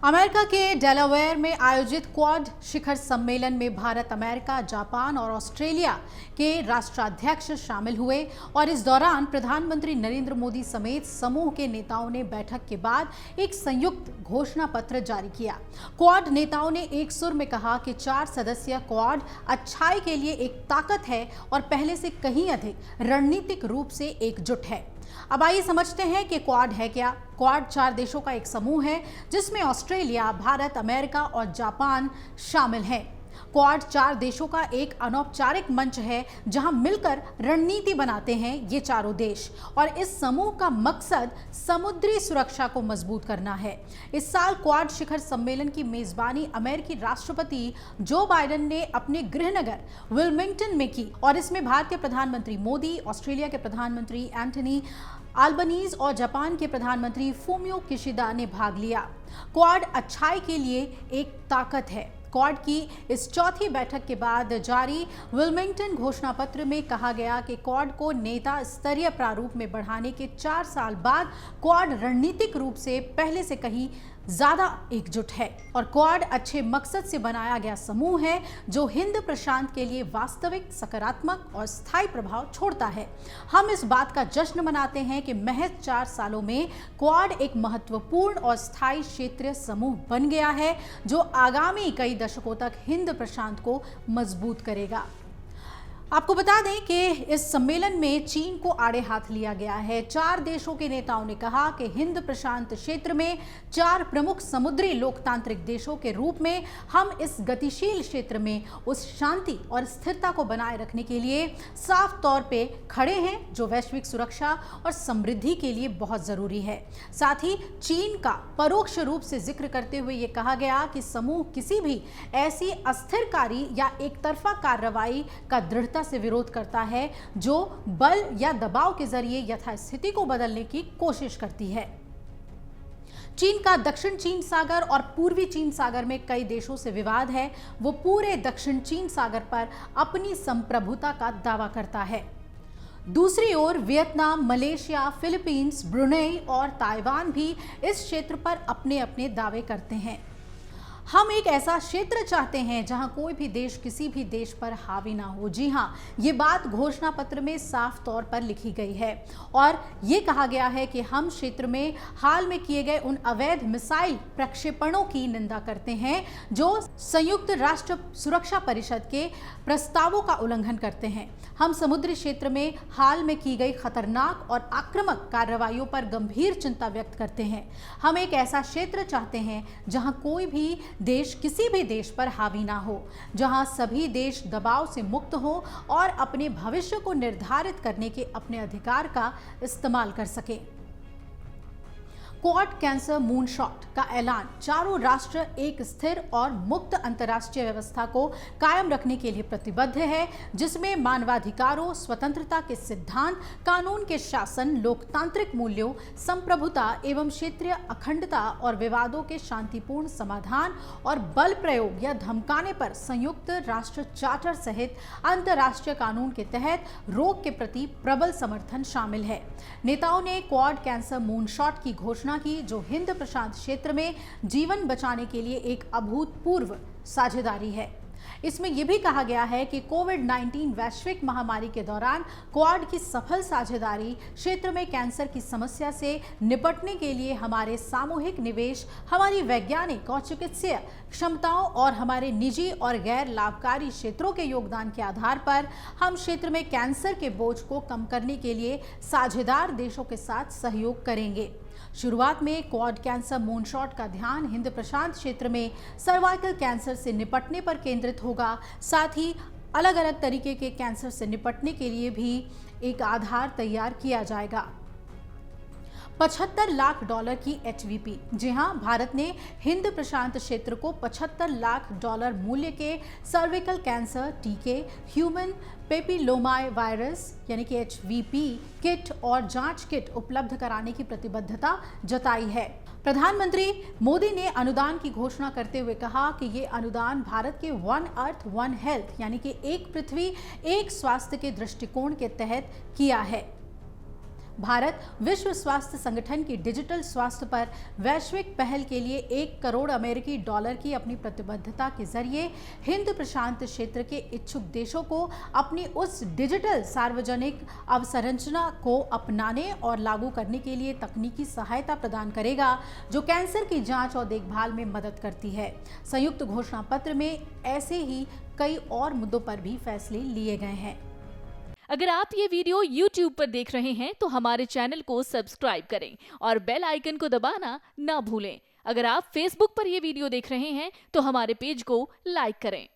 America के Delaware में आयोजित क्वाड शिखर सम्मेलन में भारत, अमेरिका, जापान और ऑस्ट्रेलिया के राष्ट्राध्यक्ष शामिल हुए और इस दौरान प्रधानमंत्री नरेंद्र मोदी समेत समूह के नेताओं ने बैठक के बाद एक संयुक्त घोषणा पत्र जारी किया। क्वाड नेताओं ने एक सुर में कहा कि 4 सदस्यीय क्वाड अच्छाई के लिए एक ताकत है और पहले से कहीं अधिक रणनीतिक रूप से एकजुट है। अब आइए समझते हैं कि क्वाड है क्या। क्वाड 4 देशों का एक समूह है जिसमें ऑस्ट्रेलिया, भारत, अमेरिका और जापान शामिल हैं। क्वाड 4 देशों का एक अनौपचारिक मंच है जहां मिलकर रणनीति बनाते हैं ये चारों देश, और इस समूह का मकसद समुद्री सुरक्षा को मजबूत करना है। इस साल क्वाड शिखर सम्मेलन की मेजबानी अमेरिकी राष्ट्रपति जो बाइडेन ने अपने गृहनगर विल्मिंगटन में की और इसमें भारतीय प्रधानमंत्री मोदी, ऑस्ट्रेलिया के प्रधानमंत्री एंथनी अल्बनीज और जापान के प्रधानमंत्री फूमियो किशिदा ने भाग लिया। क्वाड अच्छाई के लिए एक ताकत है। क्वाड की इस चौथी बैठक के बाद जारी विल्मिंगटन घोषणा पत्र में कहा गया कि क्वाड को नेता स्तरीय प्रारूप में बढ़ाने के 4 साल बाद क्वाड रणनीतिक रूप से पहले से कहीं ज्यादा एकजुट है और क्वाड अच्छे मकसद से बनाया गया समूह है जो हिंद प्रशांत के लिए वास्तविक, सकारात्मक और स्थायी प्रभाव छोड़ता है। हम इस बात का जश्न मनाते हैं कि महज 4 सालों में क्वाड एक महत्वपूर्ण और स्थायी क्षेत्रीय समूह बन गया है जो आगामी कई दशकों तक हिंद प्रशांत को मजबूत करेगा। आपको बता दें कि इस सम्मेलन में चीन को आड़े हाथ लिया गया है। 4 देशों के नेताओं ने कहा कि हिंद प्रशांत क्षेत्र में 4 प्रमुख समुद्री लोकतांत्रिक देशों के रूप में हम इस गतिशील क्षेत्र में उस शांति और स्थिरता को बनाए रखने के लिए साफ तौर पे खड़े हैं जो वैश्विक सुरक्षा और समृद्धि के लिए बहुत जरूरी है। साथ ही चीन का परोक्ष रूप से जिक्र करते हुए ये कहा गया कि समूह किसी भी ऐसी अस्थिरकारी या एक तरफा कार्रवाई का दृढ़ता से विरोध करता है जो बल या दबाव के जरिए यथास्थिति को बदलने की कोशिश करती है। चीन का दक्षिण चीन सागर और पूर्वी चीन सागर में कई देशों से विवाद है। वो पूरे दक्षिण चीन सागर पर अपनी संप्रभुता का दावा करता है। दूसरी ओर वियतनाम, मलेशिया, फिलीपींस, ब्रुनेई और ताइवान भी इस क्षेत्र पर अपने अपने दावे करते हैं। हम एक ऐसा क्षेत्र चाहते हैं जहां कोई भी देश किसी भी देश पर हावी ना हो। जी हां, ये बात घोषणा पत्र में साफ तौर पर लिखी गई है और ये कहा गया है कि हम क्षेत्र में हाल में किए गए उन अवैध मिसाइल प्रक्षेपणों की निंदा करते हैं जो संयुक्त राष्ट्र सुरक्षा परिषद के प्रस्तावों का उल्लंघन करते हैं। हम समुद्री क्षेत्र में हाल में की गई खतरनाक और आक्रामक कार्रवाइयों पर गंभीर चिंता व्यक्त करते हैं। हम एक ऐसा क्षेत्र चाहते हैं जहां कोई भी देश किसी भी देश पर हावी ना हो, जहां सभी देश दबाव से मुक्त हो और अपने भविष्य को निर्धारित करने के अपने अधिकार का इस्तेमाल कर सकें। क्वाड कैंसर मूनशॉट का ऐलान चारों राष्ट्र एक स्थिर और मुक्त अंतर्राष्ट्रीय व्यवस्था को कायम रखने के लिए प्रतिबद्ध है जिसमें मानवाधिकारों, स्वतंत्रता के सिद्धांत, कानून के शासन, लोकतांत्रिक मूल्यों, संप्रभुता एवं क्षेत्रीय अखंडता और विवादों के शांतिपूर्ण समाधान और बल प्रयोग या धमकाने पर संयुक्त राष्ट्र चार्टर सहित अंतर्राष्ट्रीय कानून के तहत रोक के प्रति प्रबल समर्थन शामिल है। नेताओं ने क्वाड कैंसर मूनशॉट की घोषणा की जो हिंद प्रशांत क्षेत्र में जीवन बचाने के लिए एक अभूतपूर्व साझेदारी है। इसमें यह भी कहा गया है कि कोविड-19 वैश्विक महामारी के दौरान क्वाड की सफल साझेदारी क्षेत्र में कैंसर की समस्या से निपटने के लिए हमारे सामूहिक निवेश, हमारी वैज्ञानिक और चिकित्सीय क्षमताओं और हमारे निजी और गैर लाभकारी क्षेत्रों के योगदान के आधार पर हम क्षेत्र में कैंसर के बोझ को कम करने के लिए साझेदार देशों के साथ सहयोग करेंगे। शुरुआत में क्वाड कैंसर मूनशॉट का ध्यान हिंद प्रशांत क्षेत्र में सर्वाइकल कैंसर से निपटने पर केंद्रित होगा। साथ ही अलग अलग तरीके के कैंसर से निपटने के लिए भी एक आधार तैयार किया जाएगा। $75 लाख की HVP। जी हां, भारत ने हिंद प्रशांत क्षेत्र को $75 लाख मूल्य के सर्विकल कैंसर टीके, ह्यूमन पेपिलोमाई वायरस यानी कि HVP किट और जांच किट उपलब्ध कराने की प्रतिबद्धता जताई है। प्रधानमंत्री मोदी ने अनुदान की घोषणा करते हुए कहा कि ये अनुदान भारत के वन अर्थ वन हेल्थ यानी कि एक पृथ्वी एक स्वास्थ्य के दृष्टिकोण के तहत किया है। भारत विश्व स्वास्थ्य संगठन की डिजिटल स्वास्थ्य पर वैश्विक पहल के लिए 1 करोड़ अमेरिकी डॉलर की अपनी प्रतिबद्धता के जरिए हिंद प्रशांत क्षेत्र के इच्छुक देशों को अपनी उस डिजिटल सार्वजनिक अवसंरचना को अपनाने और लागू करने के लिए तकनीकी सहायता प्रदान करेगा, जो कैंसर की जांच और देखभाल में मदद करती है। संयुक्त घोषणा पत्र में ऐसे ही कई और मुद्दों पर भी फैसले लिए गए हैं। अगर आप ये वीडियो YouTube पर देख रहे हैं तो हमारे चैनल को सब्सक्राइब करें और बेल आइकन को दबाना ना भूलें। अगर आप Facebook पर ये वीडियो देख रहे हैं तो हमारे पेज को लाइक करें।